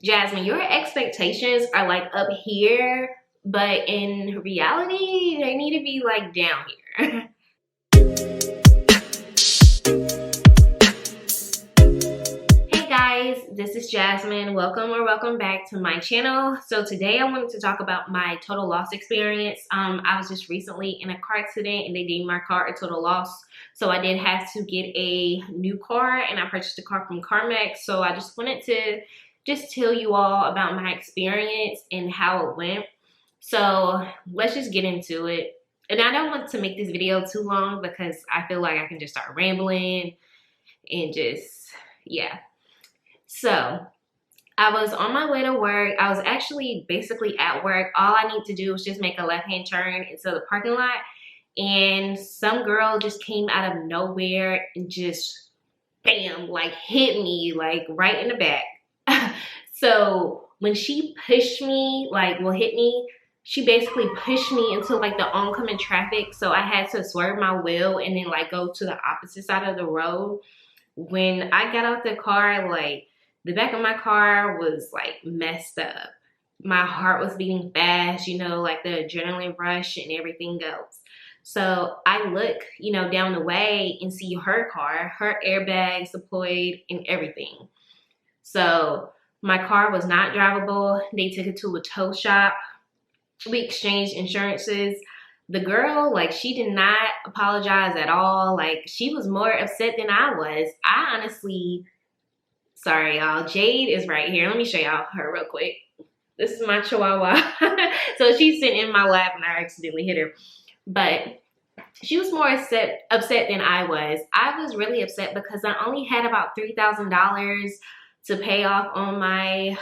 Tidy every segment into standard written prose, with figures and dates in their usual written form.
Jasmine, your expectations are like up here, but in reality, they need to be like down here. Hey guys, this is Jasmine. Welcome back to my channel. So today I wanted to talk about my total loss experience. I was just recently in a car accident and they deemed my car a total loss. So I did have to get a new car and I purchased a car from Carmax. So I just wanted to just tell you all about my experience and how it went. So let's just get into it. And I don't want to make this video too long because I feel like I can just start rambling and just, yeah. So I was on my way to work. I was actually basically at work. All I need to do was just make a left-hand turn into the parking lot. And some girl just came out of nowhere and just, bam, like hit me like right in the back. So when she pushed me, hit me, she basically pushed me into like the oncoming traffic. So I had to swerve my wheel and then like go to the opposite side of the road. When I got out the car, like the back of my car was like messed up. My heart was beating fast, you know, like the adrenaline rush and everything else. So I look, you know, down the way and see her car, her airbags deployed and everything. So my car was not drivable. They took it to a tow shop. We exchanged insurances. The girl, like, she did not apologize at all. Like, she was more upset than I was. I honestly, sorry y'all, Jade is right here. Let me show y'all her real quick. This is my chihuahua. So she's sitting in my lap and I accidentally hit her. But she was more upset than I was. I was really upset because I only had about $3,000 to pay off on my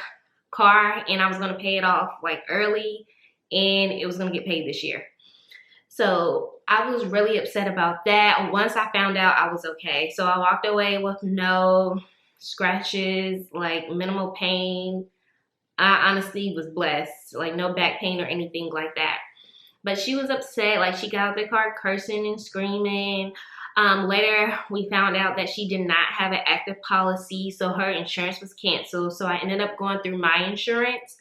car, and I was gonna pay it off like early, and it was gonna get paid this year. So I was really upset about that. Once I found out, I was okay. So I walked away with no scratches, like minimal pain. I honestly was blessed, like no back pain or anything like that. But she was upset, like she got out of the car cursing and screaming. Later, we found out that she did not have an active policy, so her insurance was canceled. So I ended up going through my insurance.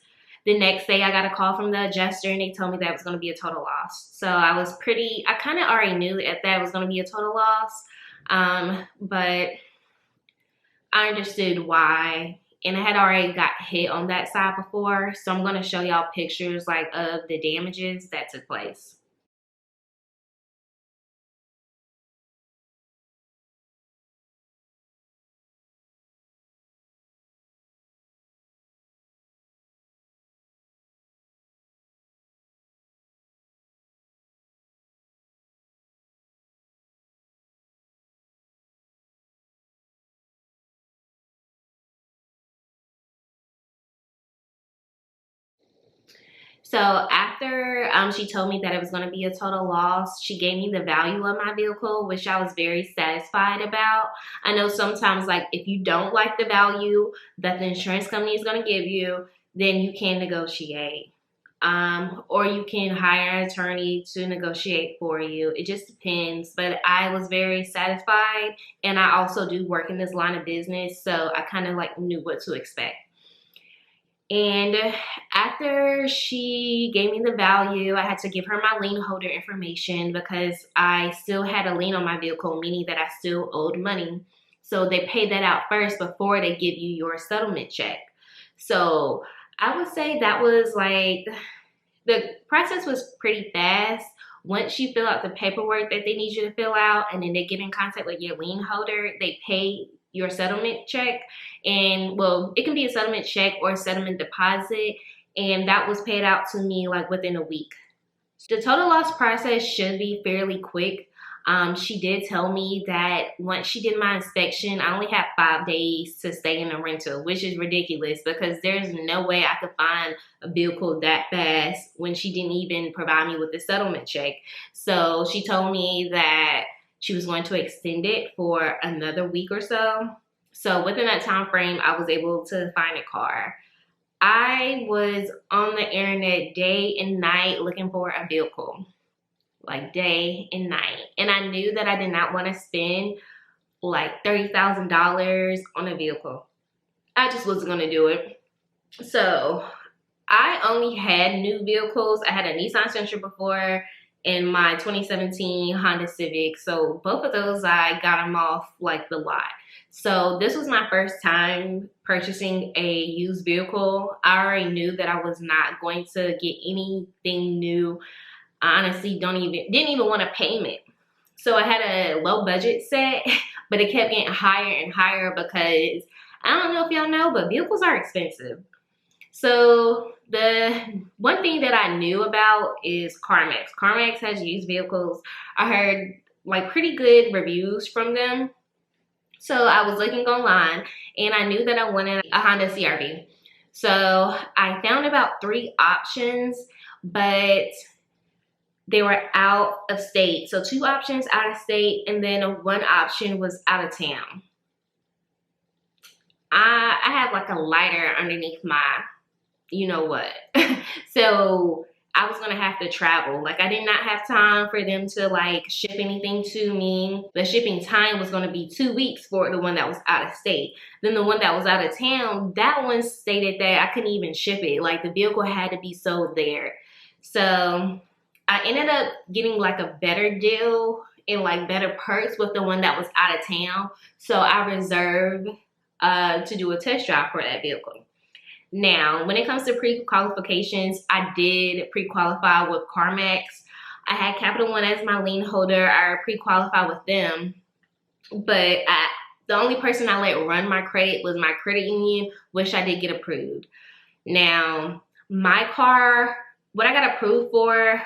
The next day, I got a call from the adjuster, and they told me that it was going to be a total loss. So I kind of already knew that was going to be a total loss, but I understood why. And I had already got hit on that side before, so I'm going to show y'all pictures like of the damages that took place. So after she told me that it was going to be a total loss, she gave me the value of my vehicle, which I was very satisfied about. I know sometimes, like, if you don't like the value that the insurance company is going to give you, then you can negotiate. Or you can hire an attorney to negotiate for you. It just depends. But I was very satisfied, and I also do work in this line of business, so I kind of like knew what to expect. And after she gave me the value, I had to give her my lien holder information because I still had a lien on my vehicle, meaning that I still owed money. So they paid that out first before they give you your settlement check. So I would say that was like, the process was pretty fast. Once you fill out the paperwork that they need you to fill out, and then they get in contact with your lien holder, they pay your settlement check. And well, it can be a settlement check or a settlement deposit, and that was paid out to me like within a week. The total loss process should be fairly quick. She did tell me that once she did my inspection, I only had 5 days to stay in the rental, which is ridiculous because there's no way I could find a vehicle that fast when she didn't even provide me with the settlement check. So she told me that she was going to extend it for another week or so. So within that time frame, I was able to find a car. I was on the internet day and night looking for a vehicle, like day and night. And I knew that I did not want to spend like $30,000 on a vehicle. I just wasn't going to do it. So I only had new vehicles. I had a Nissan Sentra before and my 2017 Honda Civic. So both of those, I got them off like the lot. So this was my first time purchasing a used vehicle. I already knew that I was not going to get anything new. I honestly didn't even want a payment. So I had a low budget set, but it kept getting higher and higher because I don't know if y'all know, but vehicles are expensive. So the one thing that I knew about is Carmax. Carmax has used vehicles. I heard like pretty good reviews from them. So I was looking online and I knew that I wanted a Honda CRV. So I found about 3 options, but they were out of state. So 2 options out of state and then 1 option was out of town. I have like a lighter underneath my you know what. So I was gonna have to travel. Like I did not have time for them to like ship anything to me. The shipping time was gonna be 2 weeks for the one that was out of state. Then the one that was out of town, that one stated that I couldn't even ship it. Like the vehicle had to be sold there. So I ended up getting like a better deal and like better perks with the one that was out of town. So I reserved to do a test drive for that vehicle. Now, when it comes to pre-qualifications, I did pre-qualify with Carmax. I had Capital One as my lien holder. I pre-qualified with them. But the only person I let run my credit was my credit union, which I did get approved. Now, my car, what I got approved for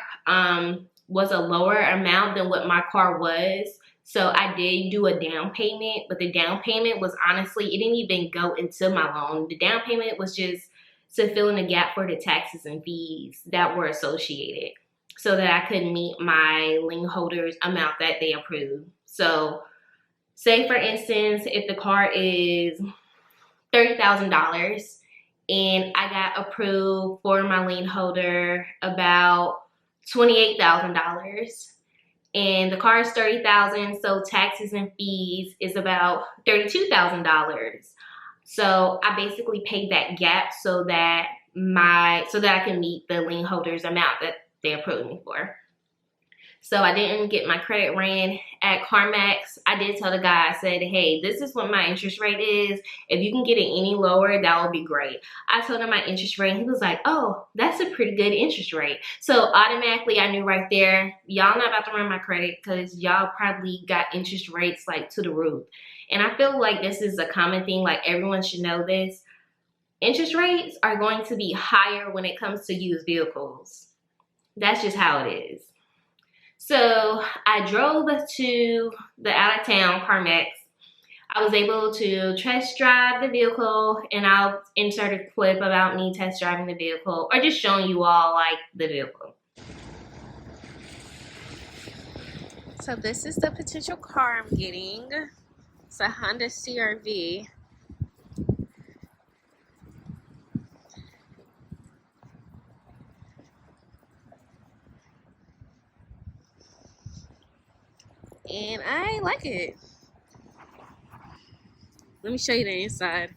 was a lower amount than what my car was. So I did do a down payment, but the down payment was honestly, it didn't even go into my loan. The down payment was just to fill in the gap for the taxes and fees that were associated so that I could meet my lien holders amount that they approved. So say for instance, if the car is $30,000 and I got approved for my lien holder about $28,000. And the car is $30,000, so taxes and fees is about $32,000. So I basically paid that gap so that I can meet the lien holder's amount that they approved me for. So I didn't get my credit ran at Carmax. I did tell the guy, I said, hey, this is what my interest rate is. If you can get it any lower, that would be great. I told him my interest rate. And he was like, oh, that's a pretty good interest rate. So automatically I knew right there, y'all not about to run my credit because y'all probably got interest rates like to the roof. And I feel like this is a common thing. Like everyone should know this. Interest rates are going to be higher when it comes to used vehicles. That's just how it is. So I drove to the out of town Carmax. I was able to test drive the vehicle and I'll insert a clip about me test driving the vehicle or just showing you all like the vehicle. So this is the potential car I'm getting. It's a Honda CRV. And I like it. Let me show you the inside.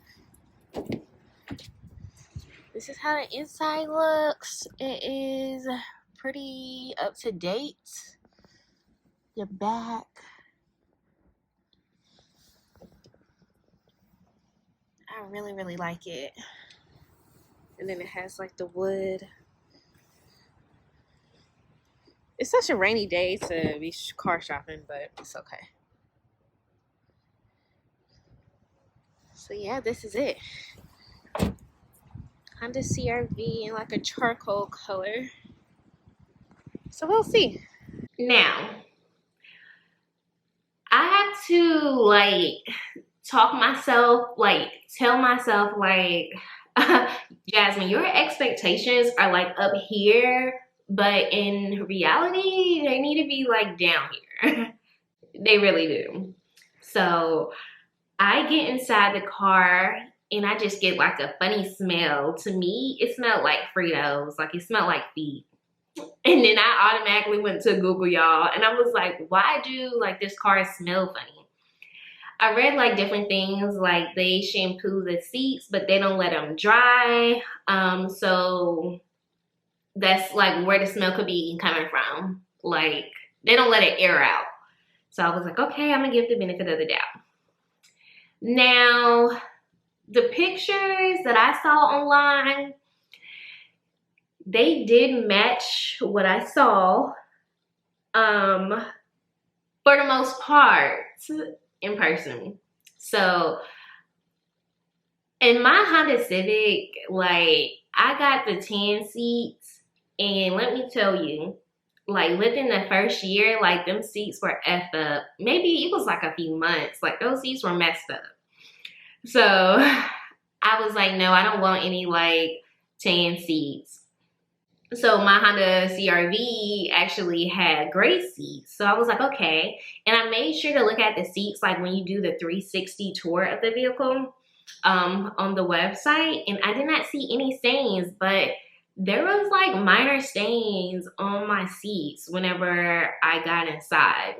This is how the inside looks. It is pretty up to date. The back. I really, really like it. And then it has like the wood. It's such a rainy day to be car shopping, but it's okay. So yeah, this is it. Honda CRV in like a charcoal color. So we'll see. Now, I have to like tell myself like, Jasmine, your expectations are like up here, but in reality, they need to be like down here. They really do. So I get inside the car and I just get like a funny smell. To me, it smelled like Fritos, like it smelled like feet. And then I automatically went to Google, y'all, and I was like, why do like this car smell funny? I read like different things, like they shampoo the seats, but they don't let them dry. So that's like where the smell could be coming from. Like they don't let it air out. So I was like, okay, I'm gonna give the benefit of the doubt. Now, the pictures that I saw online, they did match what I saw. For the most part, in person. So in my Honda Civic, like I got the 10 seats, and let me tell you, like within the first year, like them seats were effed up. Maybe it was like a few months, like those seats were messed up. So I was like, no, I don't want any like 10 seats. So my Honda CRV actually had gray seats. So I was like, okay. And I made sure to look at the seats like when you do the 360 tour of the vehicle on the website. And I did not see any stains, but there was like minor stains on my seats whenever I got inside.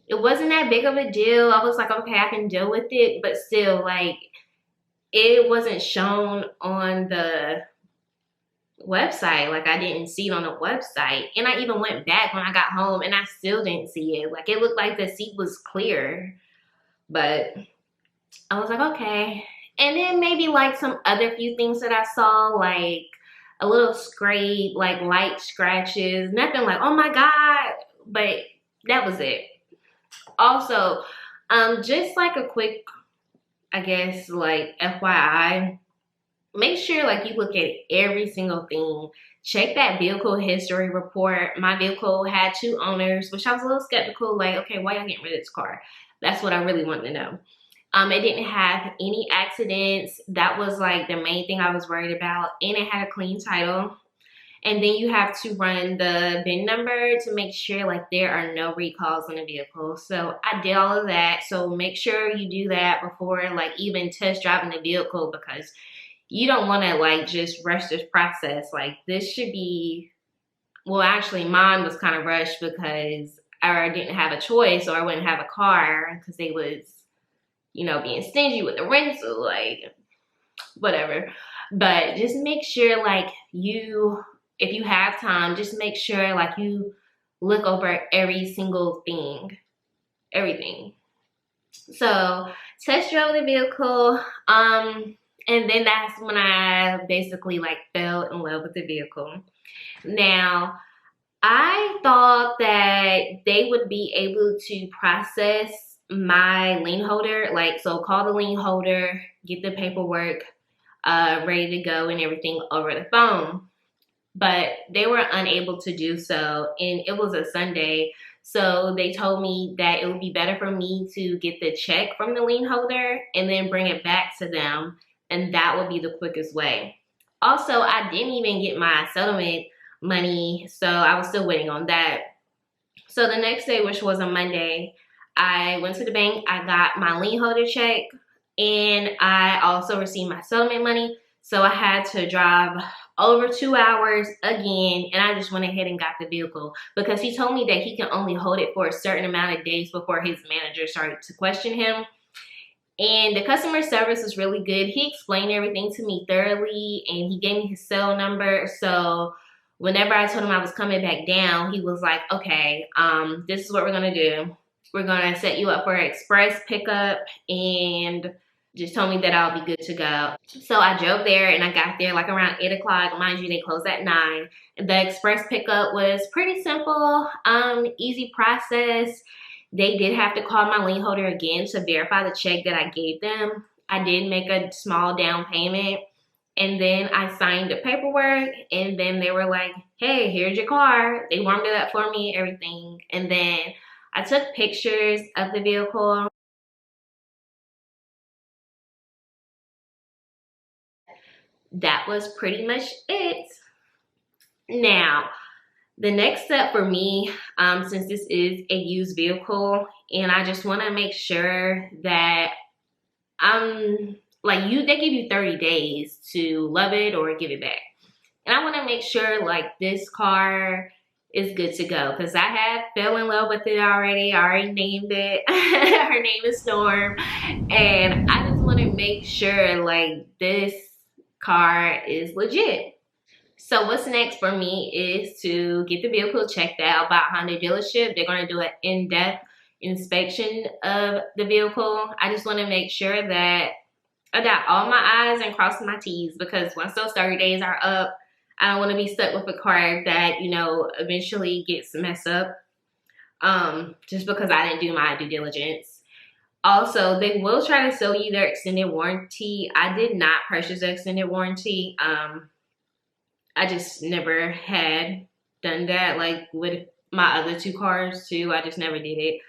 It wasn't that big of a deal. I was like, okay, I can deal with it. But still, like, it wasn't shown on the website. Like I didn't see it on the website, and I even went back when I got home and I still didn't see it. Like it looked like the seat was clear, but I was like, okay. And then maybe like some other few things that I saw, like a little scrape, like light scratches, nothing like, oh my God, but that was it. Also, just like a quick, I guess, like FYI, make sure like you look at every single thing. Check that vehicle history report. My vehicle had 2 owners, which I was a little skeptical, like, okay, why y'all getting rid of this car? That's what I really wanted to know. It didn't have any accidents. That was like the main thing I was worried about. And it had a clean title. And then you have to run the VIN number to make sure like there are no recalls on the vehicle. So I did all of that. So make sure you do that before like even test driving the vehicle, because you don't want to like just rush this process. Like this should be, well, actually mine was kind of rushed because I didn't have a choice, or I wouldn't have a car because they was, you know, being stingy with the rental, like whatever. But just make sure like you, if you have time, just make sure like you look over every single thing, everything. So test drove the vehicle. And then that's when I basically like fell in love with the vehicle. Now, I thought that they would be able to process my lien holder, like, so call the lien holder, get the paperwork ready to go and everything over the phone. But they were unable to do so, and it was a Sunday. So they told me that it would be better for me to get the check from the lien holder and then bring it back to them, and that would be the quickest way. Also, I didn't even get my settlement money, so I was still waiting on that. So the next day, which was a Monday, I went to the bank, I got my lien holder check, and I also received my settlement money. So I had to drive over 2 hours again, and I just went ahead and got the vehicle because he told me that he can only hold it for a certain amount of days before his manager started to question him. And the customer service was really good. He explained everything to me thoroughly, and he gave me his cell number. So whenever I told him I was coming back down, he was like, okay, this is what we're gonna do. We're gonna set you up for an express pickup, and just told me that I'll be good to go. So I drove there, and I got there like around 8 o'clock. Mind you, they closed at 9. The express pickup was pretty simple, easy process. They did have to call my lien holder again to verify the check that I gave them. I did make a small down payment, and then I signed the paperwork, and then they were like, hey, here's your car. They warmed it up for me, everything. And then I took pictures of the vehicle. That was pretty much it. Now, the next step for me, since this is a used vehicle, and I just want to make sure that they give you 30 days to love it or give it back. And I want to make sure like this car is good to go, because I have fell in love with it already. I already named it. Her name is Storm. And I just want to make sure like this car is legit. So what's next for me is to get the vehicle checked out by a Honda dealership. They're going to do an in-depth inspection of the vehicle. I just want to make sure that I dot all my I's and cross my T's, because once those 30 days are up, I don't want to be stuck with a car that, you know, eventually gets messed up just because I didn't do my due diligence. Also, they will try to sell you their extended warranty. I did not purchase the extended warranty. I just never had done that, like with my other two cars too. I just never did it.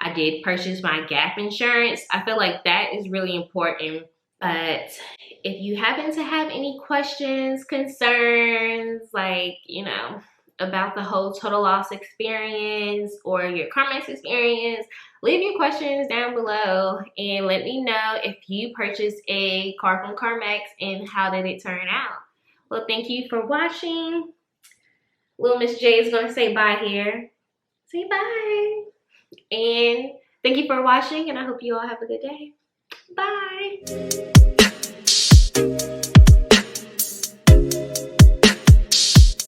I did purchase my gap insurance. I feel like that is really important. But if you happen to have any questions, concerns, like, you know, about the whole total loss experience or your Carmax experience, leave your questions down below and let me know if you purchased a car from Carmax and how did it turn out. Well, thank you for watching. Little Miss J is going to say bye here. Say bye. And thank you for watching, and I hope you all have a good day. Bye.